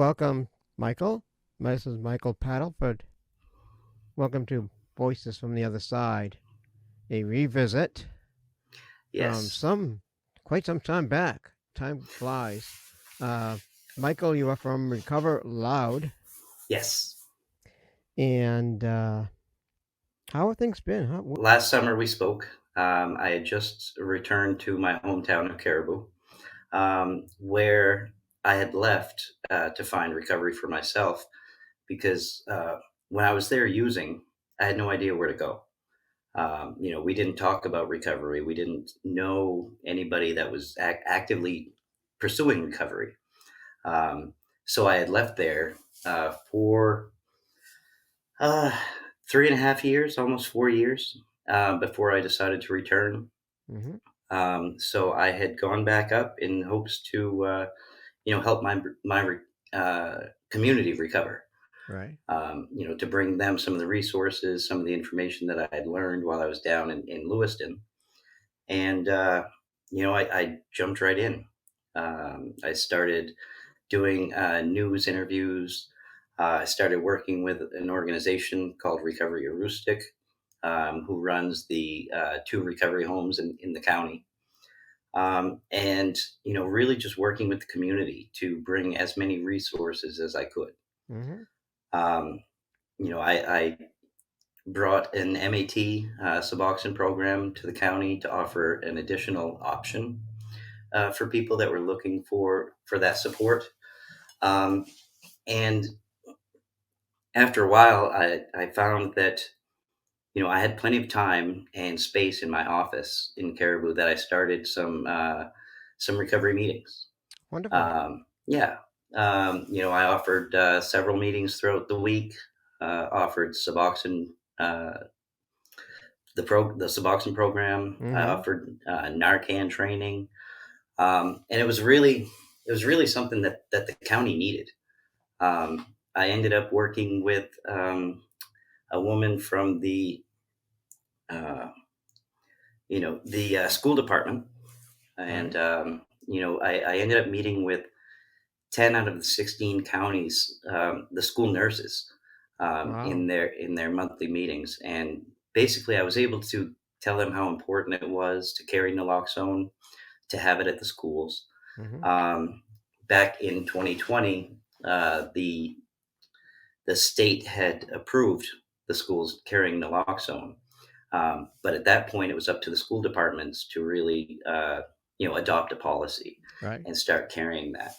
welcome, Michael. This is Michael Paddleford. Welcome to Voices from the Other Side, a revisit from Yes. quite some time back. Time flies. Uh, Michael, you are from Recover Loud, Yes. and how have things been? Last summer we spoke. I had just returned to my hometown of Caribou, where I had left to find recovery for myself because when I was there using, I had no idea where to go. We didn't talk about recovery. We didn't know anybody that was actively pursuing recovery. Um, so I had left there for Uh, 3.5 years, almost 4 years, before I decided to return. Mm-hmm. So I had gone back up in hopes to, help my community recover. Right. To bring them some of the resources, some of the information that I had learned while I was down in Lewiston, and I jumped right in. I started doing news interviews. I started working with an organization called Recovery Aroostook, who runs the two recovery homes in the county. And, really just working with the community to bring as many resources as I could. Mm-hmm. Um, I brought an MAT Suboxone program to the county to offer an additional option for people that were looking for that support. Um, and after a while, I found that I had plenty of time and space in my office in Caribou that I started some recovery meetings. Wonderful. Yeah, I offered several meetings throughout the week. Offered Suboxone, the Suboxone program. I Mm-hmm. offered Narcan training, and it was really something that the county needed. I ended up working with a woman from uh, the school department, and Right. I ended up meeting with 10 out of the 16 counties, the school nurses, Wow. in their monthly meetings, and basically I was able to tell them how important it was to carry naloxone, to have it at the schools. Mm-hmm. Um, Back in 2020, the state had approved the schools carrying naloxone. But at that point, it was up to the school departments to really, adopt a policy Right. and start carrying that.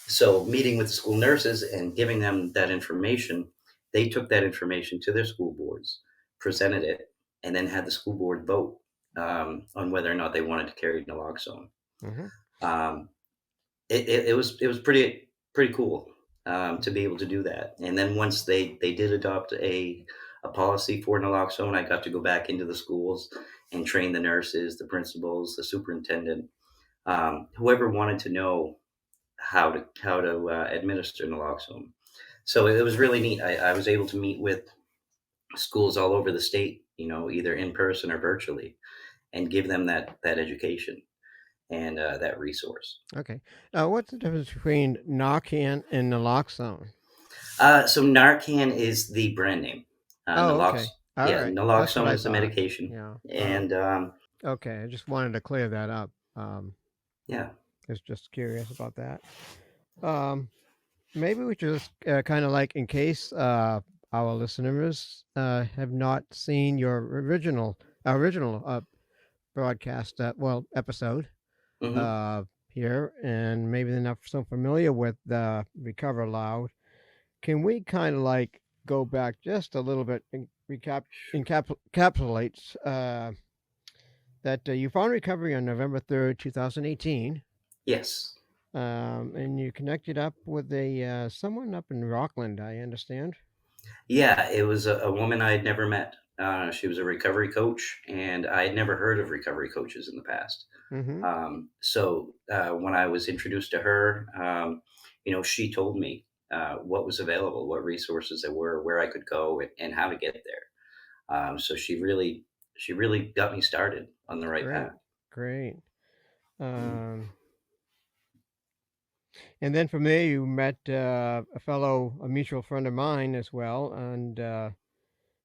So, meeting with the school nurses and giving them that information, they took that information to their school boards, presented it, and then had the school board vote on whether or not they wanted to carry naloxone. Mm-hmm. Um, it was pretty cool to be able to do that. And then once they did adopt a policy for naloxone, I got to go back into the schools and train the nurses, the principals, the superintendent, whoever wanted to know how to administer naloxone. So it was really neat. I was able to meet with schools all over the state, either in person or virtually, and give them that education and that resource. Okay. What's the difference between Narcan and naloxone? So Narcan is the brand name. Oh, okay. All Yeah, right. That's what naloxone I is the thought. medication, Yeah. and Okay. I just wanted to clear that up. yeah, I was just curious about that. Um, Maybe we should just kind of like, in case our listeners have not seen your original broadcast, episode hmm uh, here, and maybe they're not so familiar with Recover Loud. Can we kind of like go back just a little bit and encapsulates that you found recovery on November 3rd, 2018, yes, and you connected up with a someone up in Rockland, I understand. yeah. It was a woman I had never met. She was a recovery coach, and I had never heard of recovery coaches in the past. Mm-hmm. So when I was introduced to her, she told me what was available, what resources there were, where I could go, and how to get there. So she really got me started on the right Great, path. great. Mm. Um, And then from there, you met a mutual friend of mine as well, and it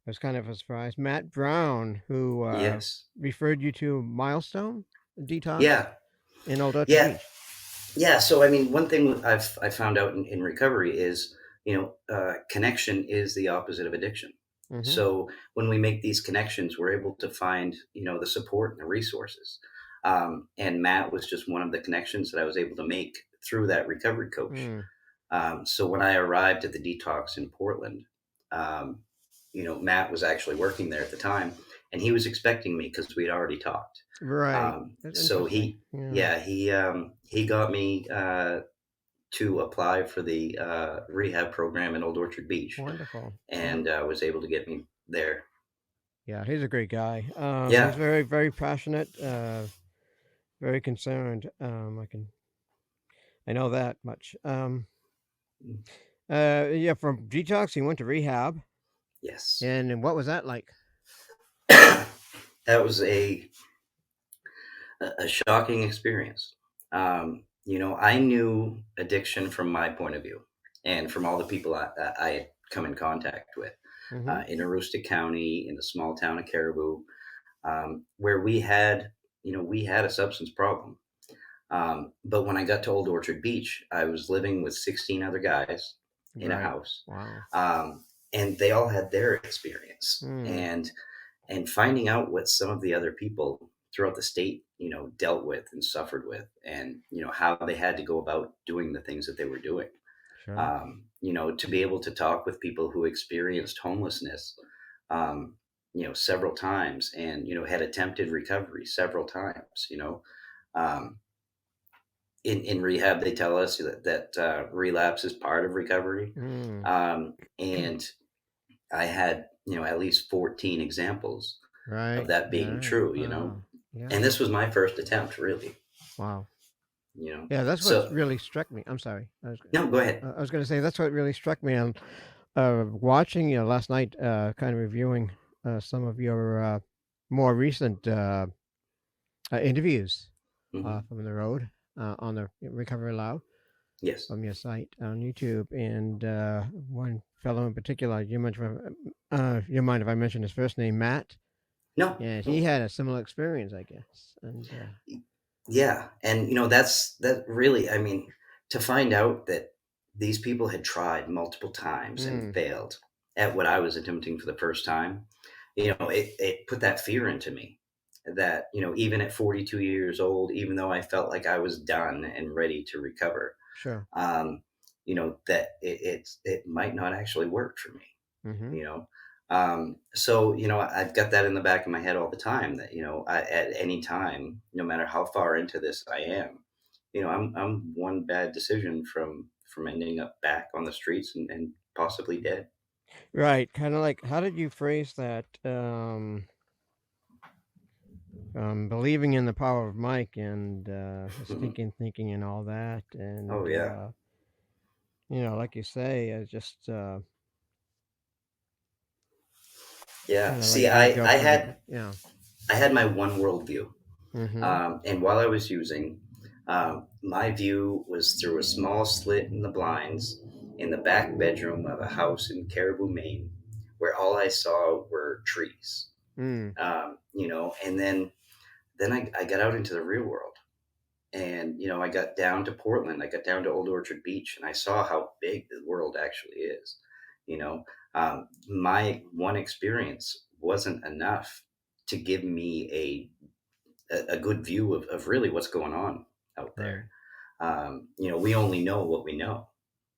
was kind of a surprise. Matt Brown, who Yes. referred you to Milestone Detox Yeah. in Old Orchard Yeah. Beach. Yeah. So, I mean, one thing I found out in recovery is, connection is the opposite of addiction. Mm-hmm. So when we make these connections, we're able to find, the support and the resources. And Matt was just one of the connections that I was able to make through that recovery coach. Mm, So when I arrived at the detox in Portland, um, Matt was actually working there at the time, and he was expecting me because we'd already talked. right. That's So interesting. he, Yeah. yeah, he got me to apply for the rehab program in Old Orchard Beach, Wonderful. and Wow. was able to get me there. Yeah, he's a great guy. He's Yeah. very, very passionate, very concerned. I know that much. Yeah, from detox, he went to rehab, Yes. and what was that like? That was a shocking experience. I knew addiction from my point of view, and from all the people I had come in contact with Mm-hmm. in Aroostook County, in the small town of Caribou, where we had a substance problem. But when I got to Old Orchard Beach, I was living with 16 other guys in a Right. house, Wow. and they all had their experience. Mm, And finding out what some of the other people throughout the state, dealt with and suffered with, and how they had to go about doing the things that they were doing. sure. To be able to talk with people who experienced homelessness, several times, and had attempted recovery several times. Um, in rehab, they tell us that relapse is part of recovery, Mm, and I had at least 14 examples of right. that being Right. true, Wow. Yeah. and this was my first attempt, really. Wow. you know. Yeah, that's what So really struck me. I'm sorry. no, go ahead. I was going to say that's what really struck me on watching you last night, kind of reviewing some of your more recent interviews Hmm. from the road on the Recovery Loud Yes. from your site on YouTube. And one fellow in particular, you mind if I mention his first name, Matt? No. Yeah, he No. had a similar experience, I guess. And Yeah, and that really. I mean, to find out that these people had tried multiple times and mm, failed at what I was attempting for the first time, it put that fear into me that even at 42 years old, even though I felt like I was done and ready to recover, sure. that it might not actually work for me. Mm-hmm. you know so I've got that in the back of my head all the time, that at any time, no matter how far into this I am, I'm one bad decision from ending up back on the streets, and possibly dead. Right. Kind of like, how did you phrase that? Believing in the power of Mike and his Mhm. thinking, and all that. Oh And, yeah. like you say, just Yeah, kind of like see, had i you i up on had the, yeah. I had my one worldview. Mm-hmm. And while I was using, my view was through a small slit in the blinds in the back bedroom of a house in Caribou, Maine, where all I saw were trees. Mm, And then I got out into the real world, and I got down to Portland, I got down to Old Orchard Beach, and I saw how big the world actually is. My one experience wasn't enough to give me a good view of really what's going on out there. right. We only know what we know,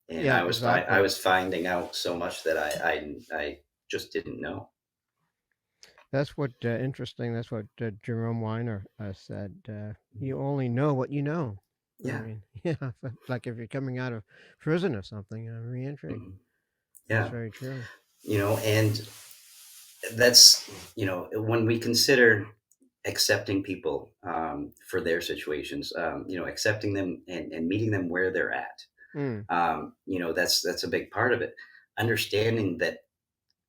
and Yeah, I exactly. was finding out so much that I just didn't know. That's what interesting. That's what Jerome Weiner said. You only know what you know. I Yeah. mean, yeah, like if you're coming out of prison or something, reentry. Mhm. That's Yeah. very true. And that's when we consider accepting people, for their situations, accepting them, and meeting them where they're at. Mm, That's a big part of it. Understanding that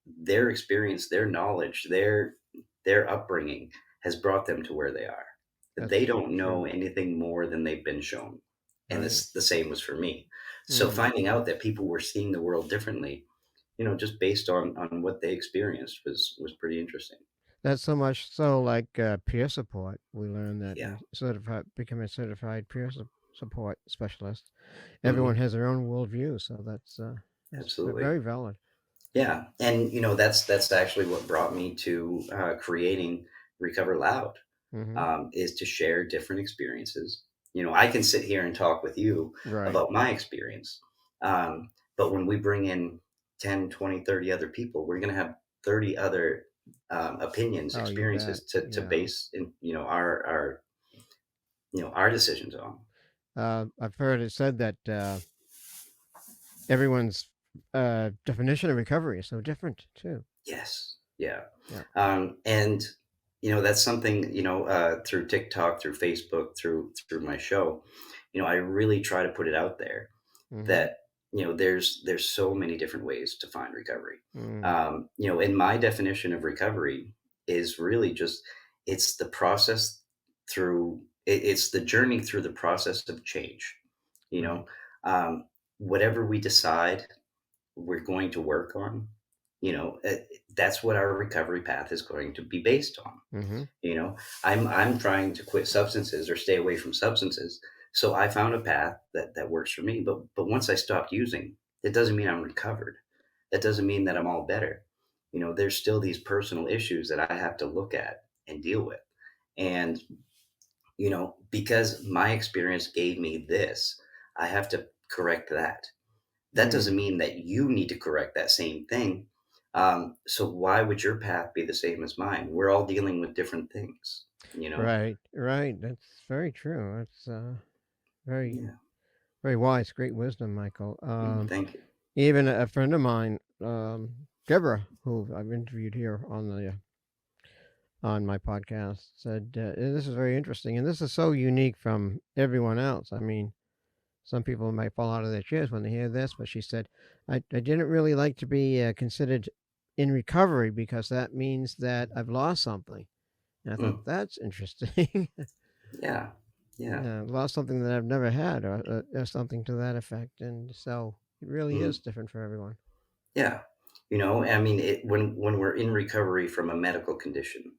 their experience, their knowledge, their upbringing has brought them to where they are. They that's don't know true. anything more than they've been shown. and Right. this the same was for me. So Mm. finding out that people were seeing the world differently, just based on what they experienced was pretty interesting. That's so much so like peer support. We learned that Yeah. in certified, become a certified support specialist. Everyone Hmm. has their own worldview, so that's Absolutely. very valid. Yeah, and that's actually what brought me to creating Recover Loud, Hmm. is to share different experiences. I can sit here and talk with you Right. about my experience, but when we bring in 10, 20, 30 other people, we're going to have 30 other opinions, Oh, you bet. experiences to Yeah. base in our decisions on. I've heard it said that everyone's definition of recovery is so different too. Yes. Yeah. Yeah. And that's something, through TikTok, through Facebook, through my show, I really try to put it out there Hmm. that, there's so many different ways to find recovery. Mm. In my definition of recovery is really just, it's the process it's the journey through the process of change. You Right. know, whatever we decide we're going to work on, that's what our recovery path is going to be based on. Hmm. You know, I'm trying to quit substances or stay away from substances. So I found a path that works for me. But once I stopped using, it doesn't mean I'm recovered. That doesn't mean that I'm all better. There's still these personal issues that I have to look at and deal with. And, because my experience gave me this, I have to correct that. That doesn't Mm. mean that you need to correct that same thing. So why would your path be the same as mine? We're all dealing with different things, you know? Right. Right. That's very true. That's very Yeah. very wise. Great wisdom, Michael. Thank you. Even a friend of mine, Deborah, who I've interviewed here on my podcast, said this is very interesting, and this is so unique from everyone else. I mean, some people might fall out of their chairs when they hear this, but she said, I didn't really like to be considered in recovery because that means that I've lost something. And I thought, Mm, that's interesting. yeah. Yeah. Yeah, lost something that I've never had, or something to that effect. And so it really is Mhm. different for everyone. Yeah. I mean, when we're in recovery from a medical condition,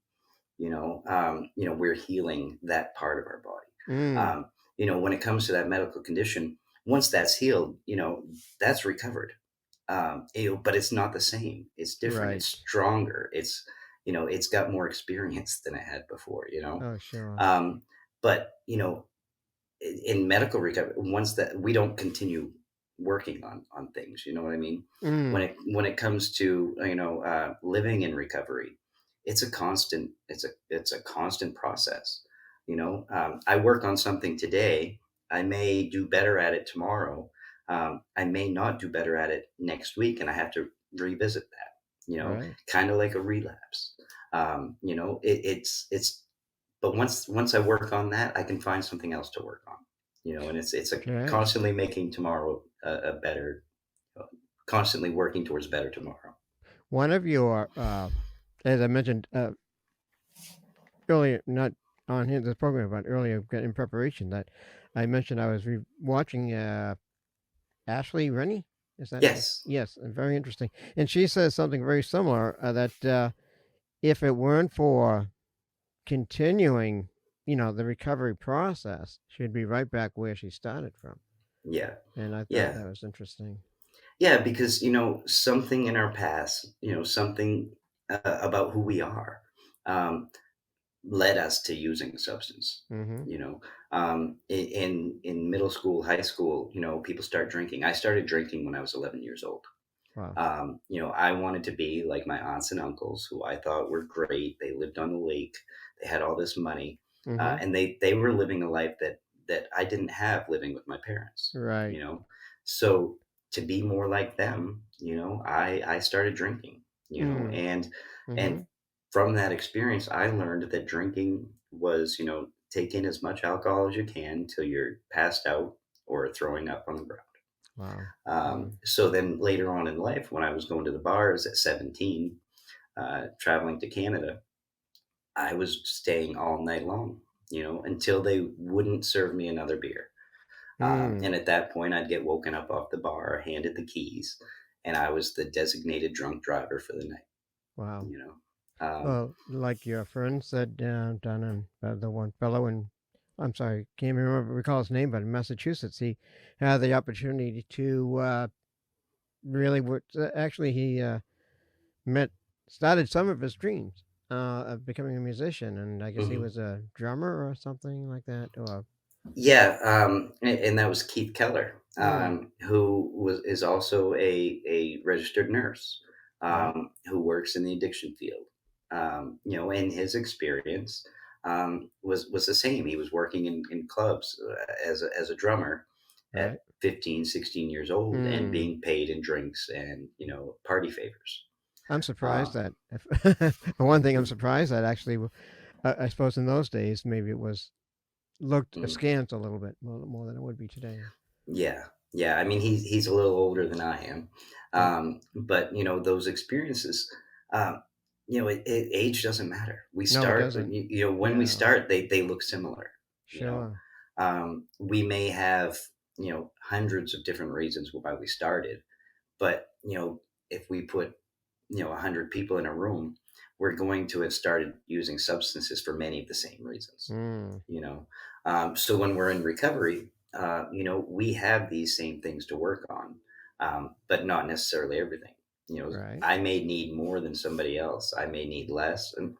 we're healing that part of our body. Mm, When it comes to that medical condition, once that's healed, that's recovered. But it's not the same. It's different. It's right. stronger. It's got more experience than it had before. Oh, sure. Um, but in medical recovery, once that we don't continue working on things, you know what I mean? When Mm, it comes to living in recovery, it's a constant process. I work on something today. I may do better at it tomorrow. I may not do better at it next week, and I have to revisit that. right. Kind of like a relapse. It's but once I work on that, I can find something else to work on. And it's a Okay. constantly making tomorrow a better, uh, constantly working towards better tomorrow. One of your, as I mentioned earlier, not on here, this program, but earlier in preparation, that I mentioned I was watching Ashley Rennie. Is that it? Yes. Yes, very interesting. And she says something very similar that if it weren't for continuing, the recovery process, she'd be right back where she started from. Yeah. And I thought Yeah. that was interesting. Yeah. Because something in our past, something about who we are, um, led us to using a substance. Mm-hmm. In middle school, high school, people start drinking. I started drinking when I was 11 years old. Wow. I wanted to be like my aunts and uncles, who I thought were great. They lived on the lake. They had all this money, Mm-hmm. and they were living a life that I didn't have living with my parents. Right. You know, so to be more like them, I started drinking. Mm. Mm-hmm. And from that experience, I learned that drinking was, take in as much alcohol as you can till you're passed out or throwing up on the ground. Wow. Mm. So then later on in life, when I was going to the bars at 17, traveling to Canada, I was staying all night long, until they wouldn't serve me another beer. Mm. And at that point, I'd get woken up off the bar, handed the keys, and I was the designated drunk driver for the night. Wow. You know, Well, like your friend said down in the one fellow in, I'm sorry, can't remember recall his name, but in Massachusetts, he had the opportunity to really work. Actually, he met started some of his dreams of becoming a musician, and I guess he mhm. was a drummer or something like that. Or Yeah, and that was Keith Keller, mm, who is also a registered nurse, right, who works in the addiction field. And his experience was the same. He was working in clubs as a drummer right. at 15, 16 years old, and Mm. being paid in drinks and party favors. I'm surprised Um, that if one thing I'm surprised that actually, I suppose in those days maybe it was looked mhm. askance a little bit more than it would be today. Yeah, yeah. I mean, he's a little older than I am, Right. but those experiences, age doesn't matter. We No, it start, doesn't. when we Yeah, start, they look similar. You know, sure. we may have hundreds of different reasons why we started, but if we put 100 people in a room, we're going to have started using substances for many of the same reasons. Mm, So when we're in recovery, we have these same things to work on, but not necessarily everything. right. I may need more than somebody else. I may need less, and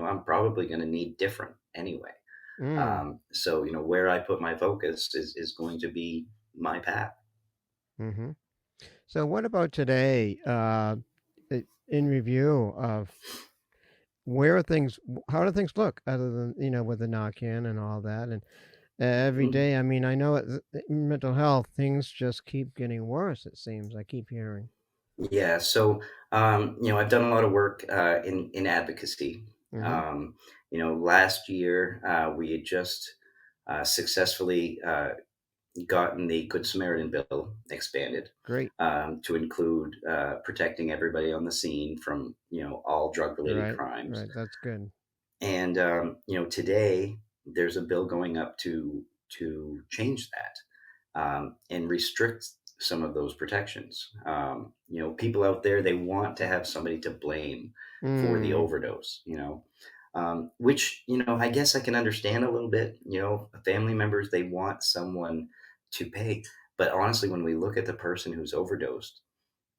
I'm probably going to need different anyway. Mm, So where I put my focus is going to be my path. mm-hmm. So what about today? In review of where are things, how do things look other than with the Narcan and all that, and every Mhm. day. I mean, I know mental health things just keep getting worse. It seems I keep hearing. Yeah, so I've done a lot of work in advocacy. Mm-hmm. Last year we had just successfully gotten the Good Samaritan bill expanded Great. to include protecting everybody on the scene from all drug related Right. crimes. Right. That's good. And today there's a bill going up to change that and restrict some of those protections. People out there, they want to have somebody to blame for the Mm. overdose. Which I guess I can understand a little bit. Family members, they want someone to pay, but honestly, when we look at the person who's overdosed,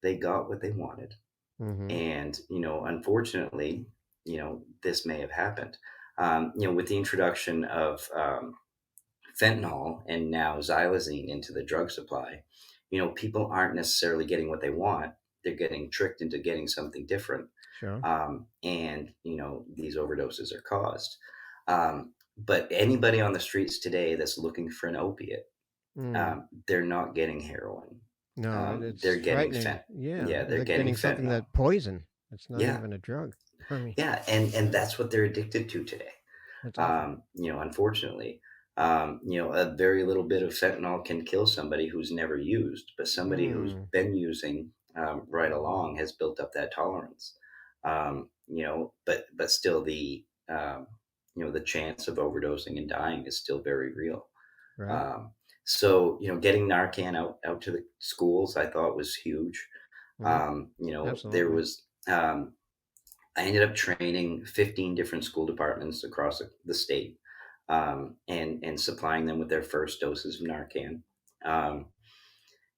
they got what they wanted, Mm-hmm. and unfortunately, this may have happened. With the introduction of fentanyl and now xylazine into the drug supply, people aren't necessarily getting what they want. They're getting tricked into getting something different. Sure. And, these overdoses are caused. But anybody on the streets today that's looking for an opiate, Mm. they're not getting heroin. No, They're it's getting frightening. Yeah, yeah, they're they're getting getting something fentanyl. that poison. It's not Yeah. even a drug. I mean, Yeah. And that's what they're addicted to today. that's awful. Unfortunately, a very little bit of fentanyl can kill somebody who's never used, but somebody who's Mm. been using right along has built up that tolerance. But still, the chance of overdosing and dying is still very real. Right. Um, so getting Narcan out to the schools, I thought was huge. Mm. There Absolutely. was I ended up training 15 different school departments across the state, and supplying them with their first doses of Narcan. Um,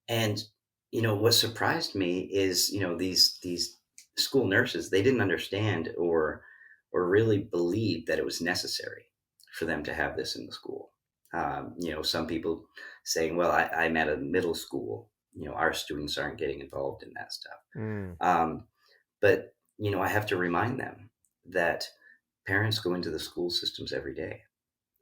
and what surprised me is these school nurses, they didn't understand or really believe that it was necessary for them to have this in the school. Some people saying, "Well, I'm at a middle school. Our students aren't getting involved in that stuff." Mm. Um, but I have to remind them that parents go into the school systems every day.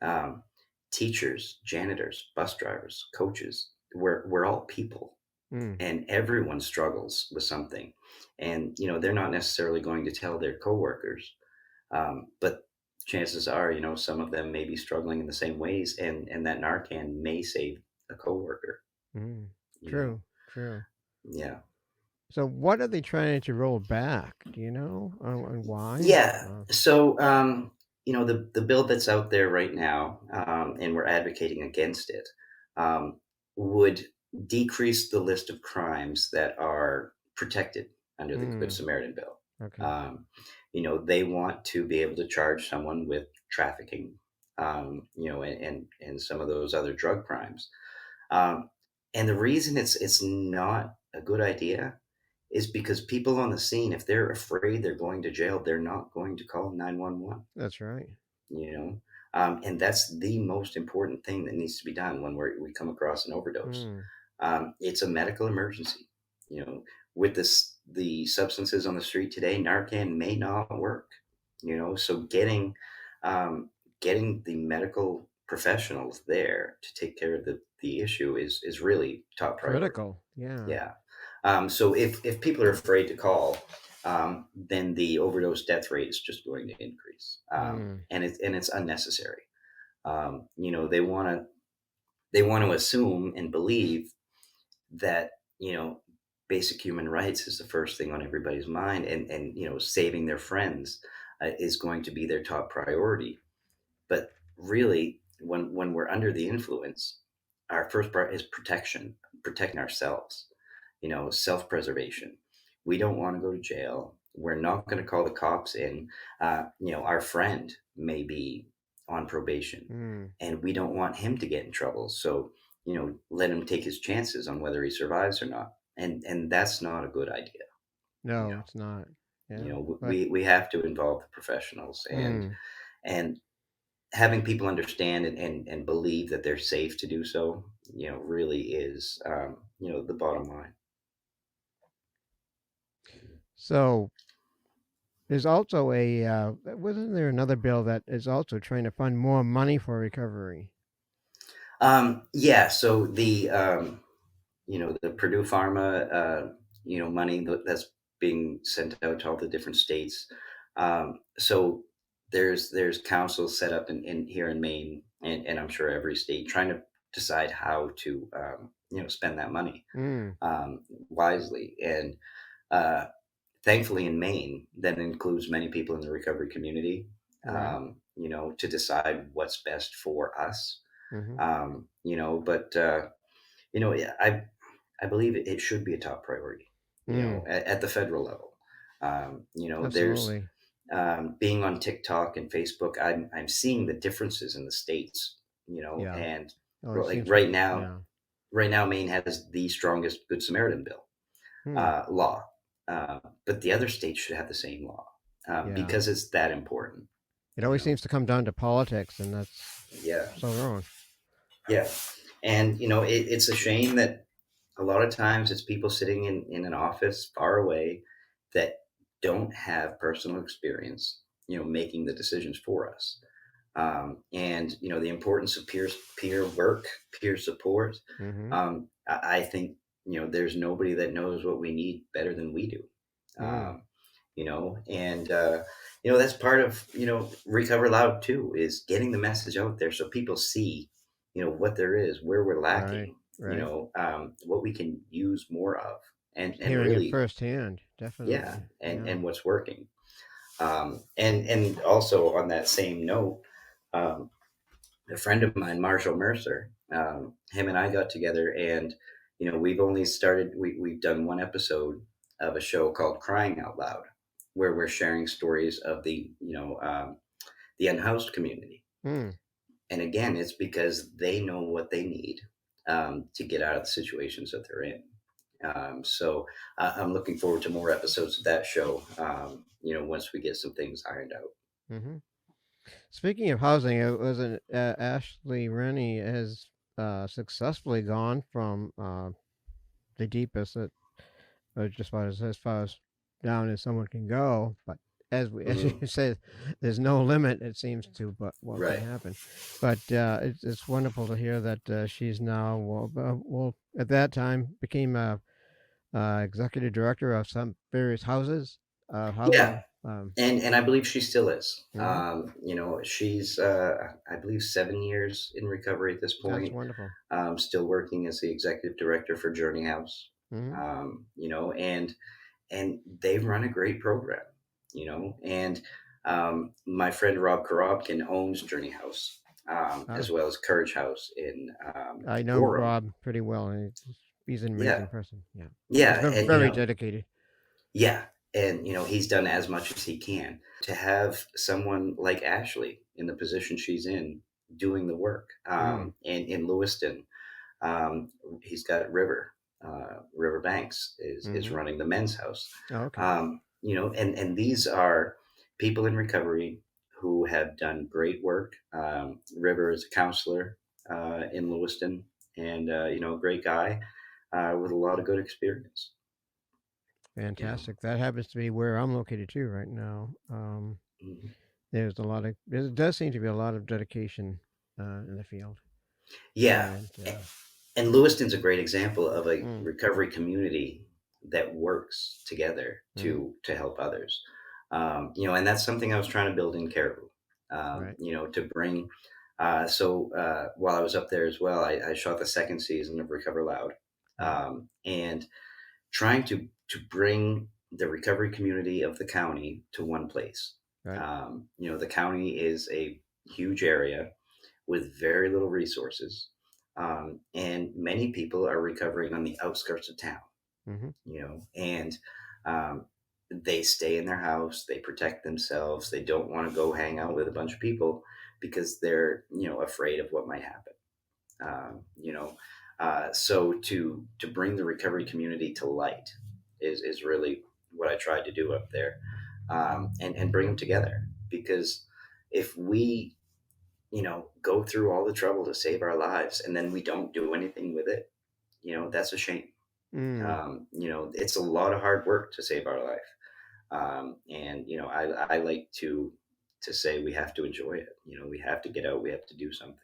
Um, Teachers, janitors, bus drivers, coaches, we're all people, Mm. and everyone struggles with something. And they're not necessarily going to tell their coworkers, but chances are, some of them may be struggling in the same ways, and that Narcan may save a coworker. Mm. You know, True. True. yeah. So, what are they trying to roll back? Do you know, and why? Yeah. So, the bill that's out there right now, and we're advocating against it. um, would decrease the list of crimes that are protected under the Good Mm. Samaritan bill. Okay. Um, they want to be able to charge someone with trafficking, and some of those other drug crimes. Um, and the reason it's not a good idea is because people on the scene, if they're afraid they're going to jail, they're not going to call 911. That's right. You know, and that's the most important thing that needs to be done when we come across an overdose. Mm. It's a medical emergency. You know, with the substances on the street today, Narcan may not work. So um, getting the medical professionals there to take care of the issue is really top priority. Critical. Yeah. Yeah. So if people are afraid to call, then the overdose death rate is just going to increase, Mm. and it's unnecessary. They want to assume and believe that basic human rights is the first thing on everybody's mind, and saving their friends is going to be their top priority. But really, when we're under the influence, our first part is protection, protecting ourselves, self-preservation. We don't want to go to jail. We're not going to call the cops in. Our friend may be on probation, Mm. and we don't want him to get in trouble. So, let him take his chances on whether he survives or not. And that's not a good idea. You No, know, it's not. Yeah. But we have to involve the professionals, and mm. and having people understand and believe that they're safe to do so, really is, the bottom line. So there's also wasn't there another bill that is also trying to fund more money for recovery? Yeah. So the Purdue Pharma, money that's being sent out to all the different states. So there's councils set up in here in Maine, and I'm sure every state trying to decide how to, spend that money Mm. wisely. And uh, thankfully in Maine, that includes many people in the recovery community, Right. to decide what's best for us. Mhm. But yeah, I believe it should be a top priority, Mm. at the federal level. There's Absolutely. being on TikTok and Facebook, I'm seeing the differences in the states, Yeah. and Oh, it like seems right now, yeah. Maine has the strongest Good Samaritan bill Hmm. law, but the other states should have the same law, Yeah. because it's that important. It You always know, seems to come down to politics, and that's yeah, so wrong. yeah, and it's a shame that a lot of times it's people sitting in an office far away that don't have personal experience, making the decisions for us. And the importance of peer work, peer support. Mhm. I think there's nobody that knows what we need better than we do. Mm. Um, and that's part of Recover Loud too, is getting the message out there so people see what there is, where we're Right. lacking, Right. what we can use more of, and Hearing it really, firsthand, yeah, definitely. Yeah. and what's working. And also on that same note, um, a friend of mine, Marshall Mercer, him and I got together, and we've done one episode of a show called Crying Out Loud, where we're sharing stories of the unhoused community. Mm. And again, it's because they know what they need, to get out of the situations that they're in. So I'm looking forward to more episodes of that show. Once we get some things ironed out. Mhm. Speaking of housing, it was an Ashley Rennie has successfully gone from the deepest just about as far as down as someone can go. But as you Hmm. said, there's no limit. It seems to, but what can Right. happen. But it's wonderful to hear that she's now well at that time became a executive director of some various houses, Yeah, housing. and I believe she still is. Mhm. She's I believe 7 years in recovery at this That's point. wonderful. Still working as the executive director for Journey House. Hmm. And they run a great program. And my friend Rob Korobkin owns Journey House. as Ah, well as Courage House in I know Gorham. Rob pretty well, and he's an Yeah, amazing person. Yeah, he's yeah, been and very dedicated. yeah, and he's done as much as he can to have someone like Ashley in the position she's in doing the work. Mm. And in Lewiston, um, he's got River Banks is Mm-hmm. running the men's house. Oh, okay. And these are people in recovery who have done great work. River is a counselor in Lewiston, and a great guy with a lot of good experience. You know, Fantastic. That happens to be where I'm located too right now. Mhm. There's a lot of there does seem to be a lot of dedication in the field, Yeah, and and Lewiston's a great example of a mm, recovery community that works together mm, to help others. And that's something I was trying to build in Caribou. right, To bring. While I was up there as well, I shot the second season of Recover Loud, right, and trying to bring the recovery community of the county to one place. right. The county is a huge area with very little resources. And many people are recovering on the outskirts of town, Mm-hmm. and um, they stay in their house, they protect themselves, they don't want to go hang out with a bunch of people because they're, afraid of what might happen. So to bring the recovery community to light is really what I tried to do up there, and bring them together because if we go through all the trouble to save our lives and then we don't do anything with it, that's a shame. Mm, It's a lot of hard work to save our life. And, I like to say we have to enjoy it. We have to get out, we have to do something.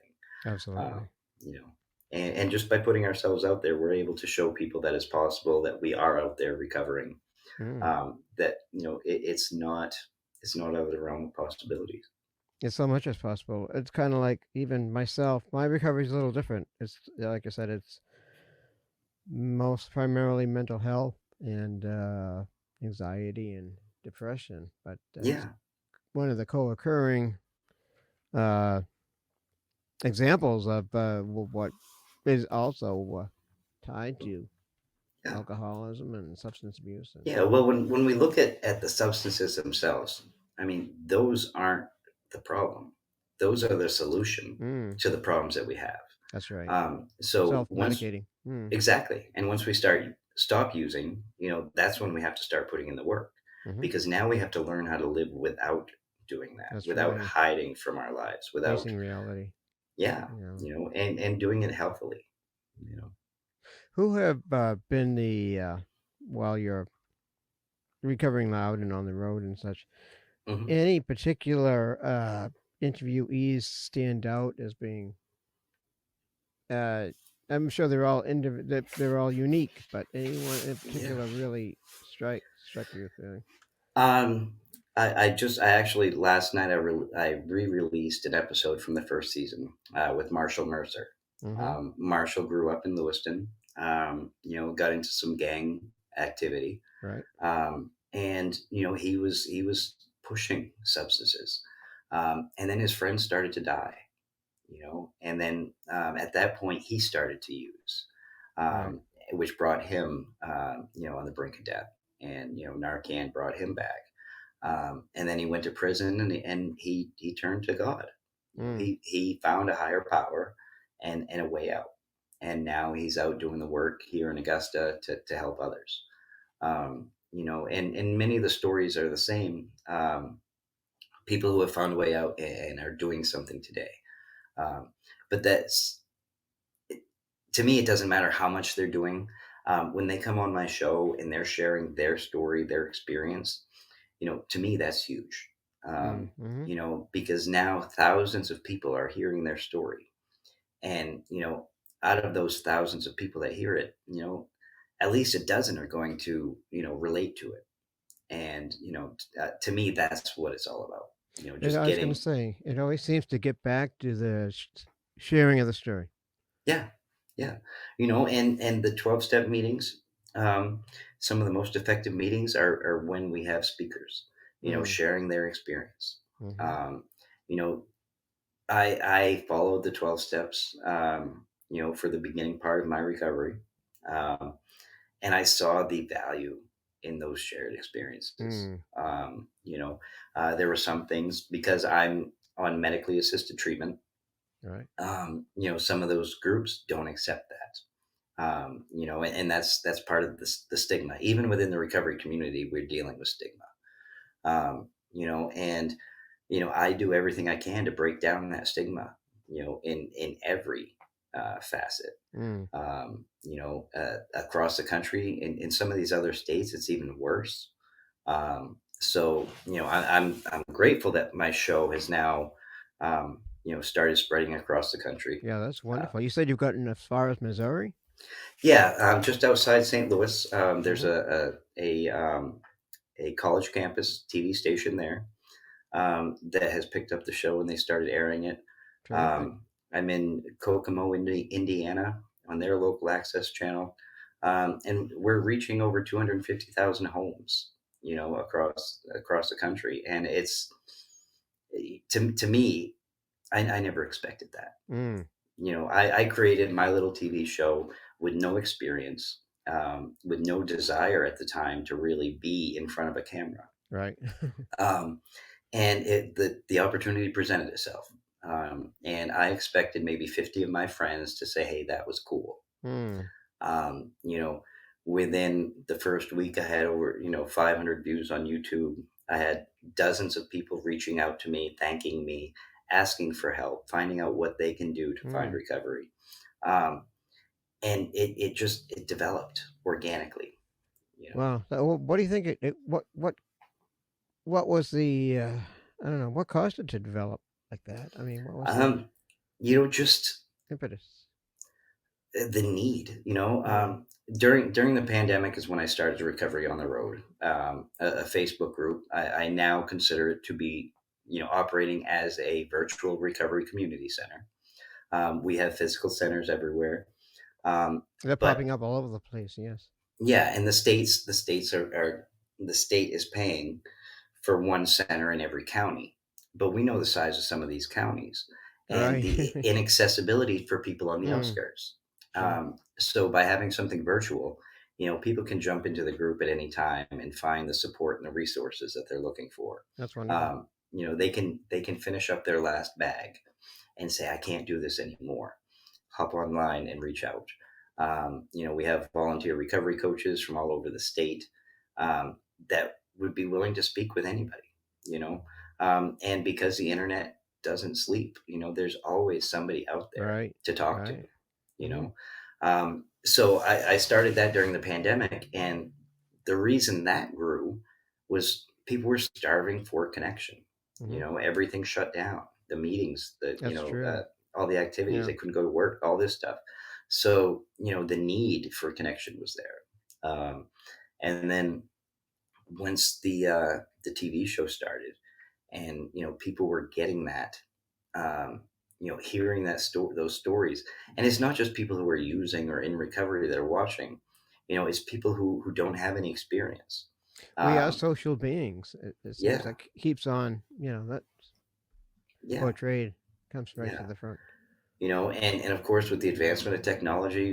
Uh, absolutely. you know, and just by putting ourselves out there, we're able to show people that it's possible that we are out there recovering. Mm. That, it's not out of the realm of possibilities. It's so much as possible. It's kind of like even myself. My recovery is a little different. It's like I said. It's most primarily mental health and anxiety and depression, but it's Yeah. one of the co-occurring uh, examples of what is also tied to Yeah. alcoholism and substance abuse. And Yeah, well, when we look at the substances themselves, I mean, those aren't the problem. Those are the solution mm, to the problems that we have. that's right. So once Self-medicating. exactly, and once we stop using, that's when we have to start putting in the work, Mm-hmm. because now we have to learn how to live without doing that, That's without right. hiding from our lives, without Facing reality. yeah, You know, and doing it healthily. You know. who have been the while you're recovering loud and on the road and such? Mhm. Any particular interviewees stand out as being? Uh, I'm sure they're all unique, but anyone in Yeah. particular really struck you with feeling? Um, I actually last night I re-released an episode from the first season with Marshall Mercer. Mm-hmm. Marshall grew up in Lewiston. Got into some gang activity, Right. and he was pushing substances, and then his friends started to die. And then at that point he started to use, Right. um, which brought him, on the brink of death, and Narcan brought him back, and then he went to prison, and he turned to God. Mm. He found a higher power and a way out, and now he's out doing the work here in Augusta to help others. And many of the stories are the same. People who have found a way out and are doing something today. um, but that's to me, it doesn't matter how much they're doing. When they come on my show and they're sharing their story, their experience, to me, that's huge. Mm. Mm-hmm. Because now thousands of people are hearing their story. And, out of those thousands of people that hear it, at least a dozen are going to, relate to it. And, to me, that's what it's all about. And Just I was going to getting. say, it always seems to get back to the sharing of the story. Yeah, yeah. And the 12-step meetings, um, some of the most effective meetings are when we have speakers, Mm. sharing their experience. Mm-hmm. Um, you know, I followed the 12 steps, for the beginning part of my recovery. Um, and I saw the value in those shared experiences. Mm, There were some things because I'm on medically assisted treatment. right. Some of those groups don't accept that. And that's part of the stigma. Even within the recovery community, we're dealing with stigma. And I do everything I can to break down that stigma. In every facet. Mm, Across the country, in some of these other states, it's even worse. So I'm grateful that my show has now started spreading across the country. yeah, that's Uh, wonderful. You said you've gotten as far as Missouri? yeah, just outside St. Louis, there's Mhm. a college campus TV station there that has picked up the show and they started airing it. Terrific. Um, I'm in Kokomo, Indiana, on their local access channel, and we're reaching over 250,000 homes, across the country, and it's to me, I never expected that. Mm, I created my little TV show with no experience, with no desire at the time to really be in front of a camera. right. Um, and the opportunity presented itself. And I expected maybe 50 of my friends to say, "Hey, that was cool." Mm, Um, you know, Within the first week, I had over 500 views on YouTube. I had dozens of people reaching out to me, thanking me, asking for help, finding out what they can do to find mm. recovery. Um, and it developed organically. You know, Wow. So, what do you think what was the, I don't know, what caused it to develop like that? I mean, what was the um, just impetus? the need. Mm, During the pandemic is when I started recovery on the road. A Facebook group. I now consider it to be operating as a virtual recovery community center. We have physical centers everywhere, they're but popping up all over the place, yes. yeah, and the state is paying for one center in every county. But we know the size of some of these counties and Right. the inaccessibility for people on the Mm, outskirts. sure. So by having something virtual, people can jump into the group at any time and find the support and the resources that they're looking for. That's wonderful. They can finish up their last bag and say, I can't do this anymore. Hop online and reach out. We have volunteer recovery coaches from all over the state that would be willing to speak with anybody, you know. And because the internet doesn't sleep, there's always somebody out there Right. to talk to, Right. you Mhm. know. So I started that during the pandemic. And the reason that grew was people were starving for connection. Mhm. Everything shut down, the meetings, That's true. all the activities. Yeah. They couldn't go to work, all this stuff. So, the need for connection was there. And then once the TV show started, and people were getting that, um, hearing those stories, and it's not just people who are using or in recovery that are watching. It's people who don't have any experience. We are Um, social beings. It seems yeah, like keeps on, that's yeah, portrayed, comes right to yeah. the front. And of course, with the advancement of technology,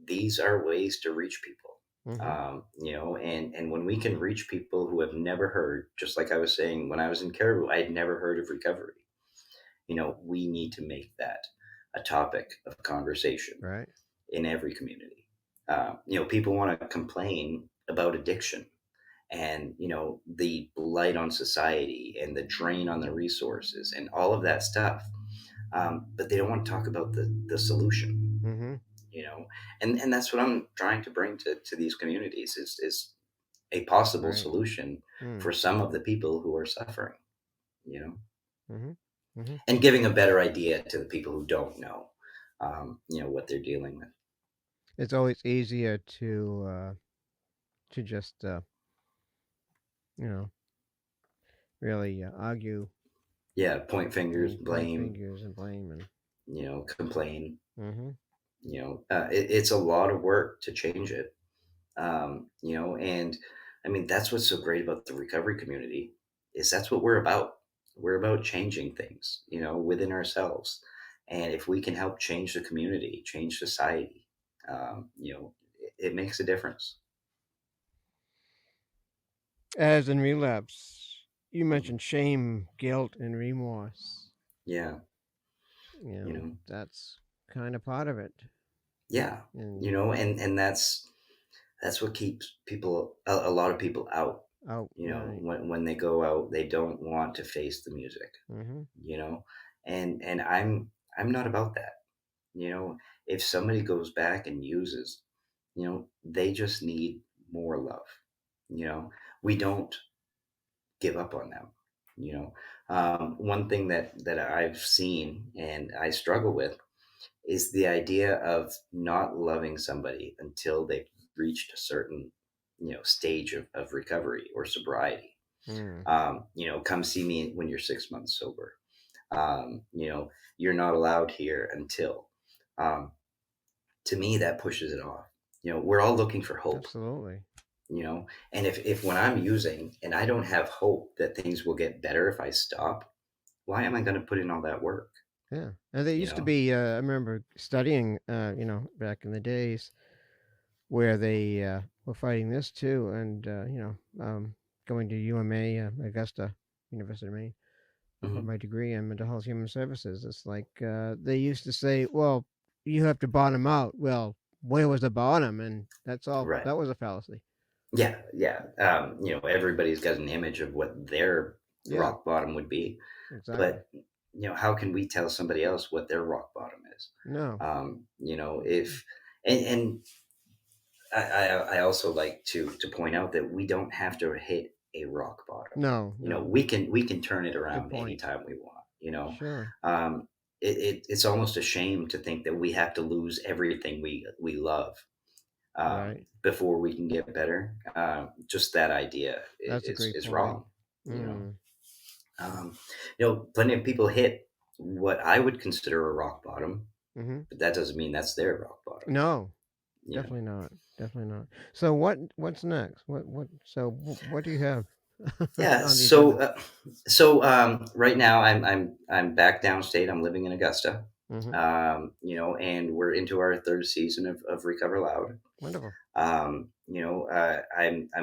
these are ways to reach people. Mhm. And when we can reach people who have never heard, just like I was saying, when I was in Caribou, I had never heard of recovery. We need to make that a topic of conversation Right. in every community. People want to complain about addiction and the blight on society and the drain on the resources and all of that stuff, but they don't want to talk about the solution. Mhm. you know and that's what I'm trying to bring to these communities is a possible Right. solution Mm. for some of the people who are suffering, you know Mhm. Mhm. and giving a better idea to the people who don't know, what they're dealing with. It's always easier to just, you know, really, argue Yeah, point fingers, and point blame, fingers and blame and complain. mhm. It's a lot of work to change it. And I mean, that's what's so great about the recovery community is that's what we're about. We're about changing things, within ourselves. And if we can help change the community, change society, it makes a difference. As in relapse, you Mhm. mentioned shame, guilt, and remorse. Yeah, you know, That's kind of part of it. yeah, And and that's what keeps a lot of people out. oh, right. When they go out, they don't want to face the music. Mm-hmm. You know, and I'm not about that. You know, if somebody goes back and uses, they just need more love. You know, we don't give up on them. One thing that I've seen and I struggle with is the idea of not loving somebody until they've reached a certain, stage of recovery or sobriety. Mm, Come see me when you're 6 months sober. um, you know you're not allowed here until, um, to me, that pushes it off. We're all looking for hope. absolutely. And if when I'm using and I don't have hope that things will get better if I stop, why am I going to put in all that work? Yeah. And there you used to know be, I remember studying, back in the days where they were fighting this too. And, going to UMA, Augusta, University of Maine, for hmm my degree in mental health human services. It's like they used to say, well, you have to bottom out. Well, where was the bottom? And that's all. right. That was a fallacy. Yeah, yeah. Everybody's got an image of what their Yeah, rock bottom would be, exactly. but how can we tell somebody else what their rock bottom is? No, If and I also like to point out that we don't have to hit a rock bottom. no, no. We can turn it Good around point. anytime we want. Sure. It's almost a shame to think that we have to lose everything we love, Right. before we can get better. Just that idea That's a is great is point. wrong. You know, Mm. plenty of people hit what I would consider a rock bottom, Mm-hmm. but that doesn't mean that's their rock bottom. No, You know. definitely not. Definitely not. So what's next? What do you have Yeah. on the agenda? Right now I'm back downstate. I'm living in Augusta. Mm-hmm. And we're into our third season of Recover Loud. Wonderful. I'm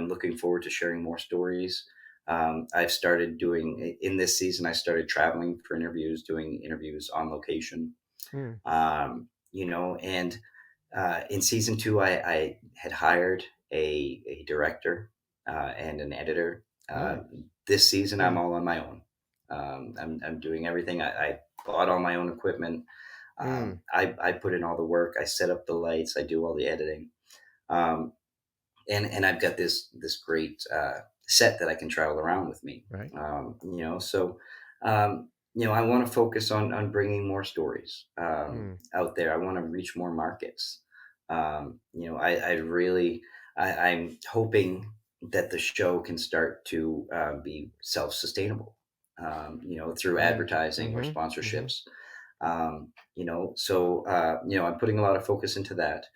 looking forward to sharing more stories. I've started doing in this season. I started traveling for interviews, doing interviews on location. Mm. And in season two, I had hired a director and an editor. Nice. This season, I'm Mm. all on my own. I'm doing everything. I bought all my own equipment. Mm. I put in all the work. I set up the lights. I do all the editing. Um, and I've got this great set that I can travel around with me. Right. I want to focus on bringing more stories Mm. out there. I want to reach more markets. I really I'm hoping that the show can start to be self sustainable. Through Right. advertising or Mm-hmm. Mm-hmm. sponsorships. I'm putting a lot of focus into that,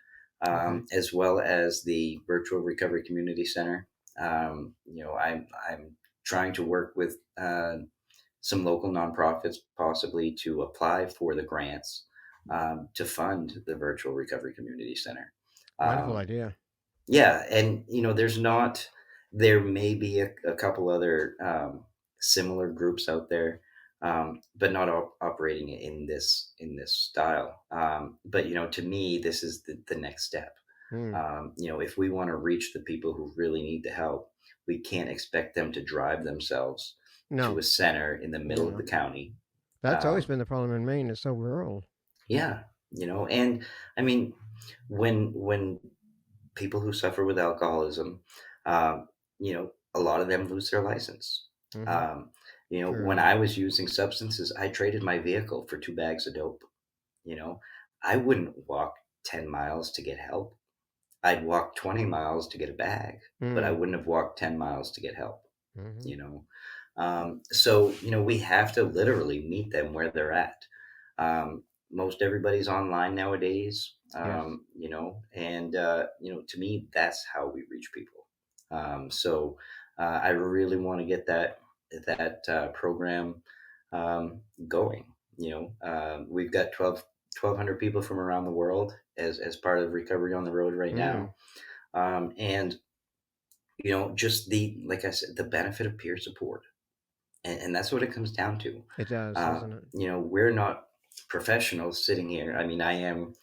Okay. as well as the virtual recovery community center. I'm trying to work with some local nonprofits, possibly to apply for the grants to fund the virtual recovery community center. Wonderful Um, idea. yeah, and there may be a couple other similar groups out there, but not operating in this style. But to me, this is the next step. Mm. If we want to reach the people who really need the help, we can't expect them to drive themselves to No. a center in the middle of the No. county. That's always Um, been the problem in Maine. It's so rural. yeah, and I mean, when people who suffer with alcoholism, a lot of them lose their license. Mm-hmm. Um, when True. I was using substances, I traded my vehicle for 2 bags of dope. You know, I wouldn't walk 10 miles to get help. I'd walk 20 miles to get a bag, but I Mm. wouldn't have walked 10 miles to get help. Mm-hmm. you know. So we have to literally meet them where they're at. Most everybody's online nowadays, Yes. and to me, that's how we reach people. I really want to get that program going. We've got 1,200 people from around the world as part of Recovery on the Road right Mm, now. And just like I said, the benefit of peer support, and that's what it comes down to. it does, doesn't it? We're not professionals sitting here. I mean, I am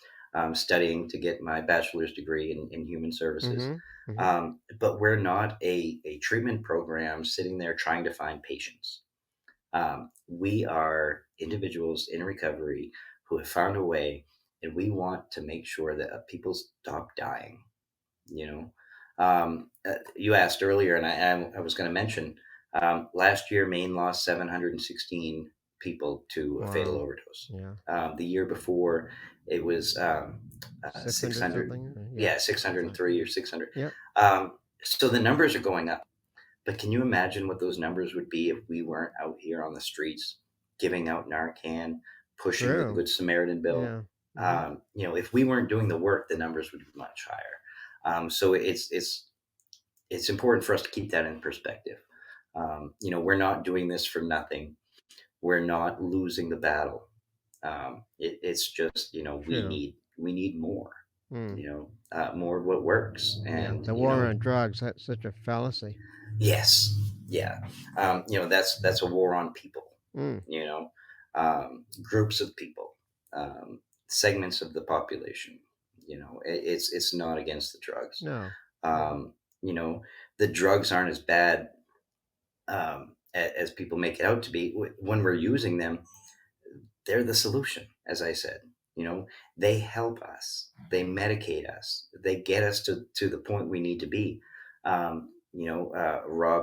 studying to get my bachelor's degree in human services, Mhm. Mhm. but we're not a treatment program sitting there trying to find patients. We are individuals in recovery who have found a way, and we want to make sure that people stop dying. You asked earlier, and I was going to mention, last year Maine lost 716 people to a fatal Wow. overdose. Yeah. The year before, it was 600 600, something? Yep. yeah, Something like 603 that. or 600. Yep. So the numbers are going up. But can you imagine what those numbers would be if we weren't out here on the streets giving out Narcan, pushing the True. Good Samaritan bill? Yeah. Mhm. If we weren't doing the work, the numbers would be much higher. So it's important for us to keep that in perspective. We're not doing this for nothing. We're not losing the battle. It's just True. we need more. Mm. More of what works, Yeah. and The war on drugs, that's such a fallacy. yes, yeah. That's a war on people. Mm. Groups of people, segments of the population. It's not against the drugs. No. No. Um, you know, the drugs aren't as bad as people make it out to be. When we're using them, they're the solution, as I said. They help us, they medicate us, they get us to the point we need to be. Rob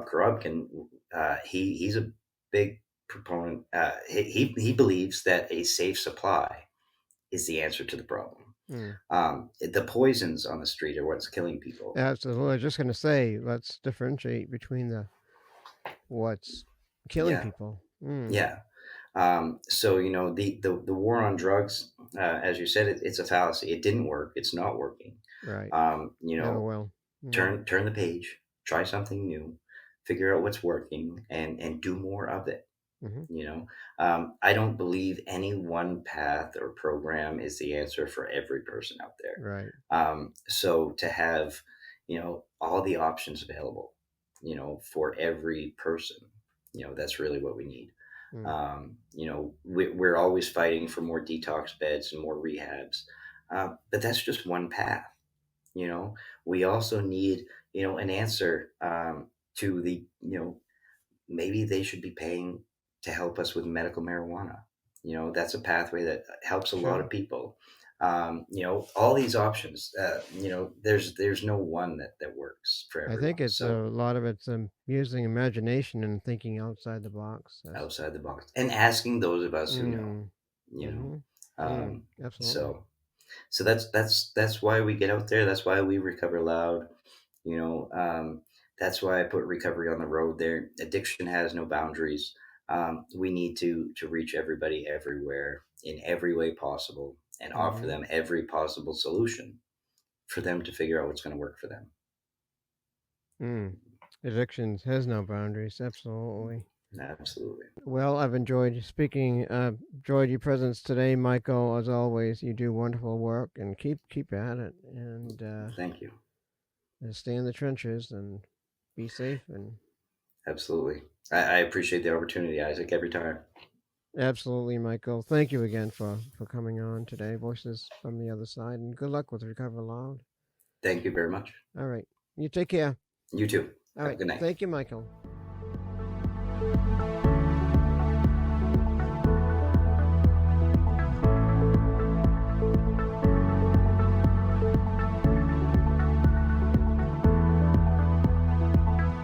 Korobkin, he's a big proponent. He believes that a safe supply is the answer to the problem. Mm. The poisons on the street are what's killing people. Absolutely. I was just going to say, let's differentiate between the what's killing Yeah, people. Mm. yeah. So the war on drugs, as you said, it's a fallacy. It didn't work. It's not working. Right. Um, you Never know, will. Mm. turn the page, try something new, figure out what's working, and do more of it. Mhm. I don't believe any one path or program is the answer for every person out there. Right. So to have all the options available, for every person, that's really what we need. Mm. We're always fighting for more detox beds and more rehabs, but that's just one path. You know, we also need an answer to the maybe they should be paying to help us with medical marijuana. That's a pathway that helps a lot Sure. of people. All these options. There's no one that works for I think everyone. it's a So lot of it's using imagination and thinking outside the box. outside the box and asking those of us who know. Mm. You know, Mhm. Mm. um, Absolutely. so that's why we get out there. That's why we recover loud. You know, um, that's why I put recovery on the road there. Addiction has no boundaries. We need to reach everybody everywhere in every way possible and offer Mhm. them every possible solution for them to figure out what's going to work for them. Mm. Addictions has no boundaries. Absolutely. Absolutely. Well, I've enjoyed speaking. Enjoyed your presence today, Michael. As always, you do wonderful work, and keep at it, Thank you. and stay in the trenches and be safe. And Absolutely. I appreciate the opportunity, Isaac, every time. absolutely, Michael. Thank you again for coming on today. Voices from the other side, and good luck with Recover Loud. Thank you very much. All right, you take care. You too. All Have a right, good night. thank you, Michael.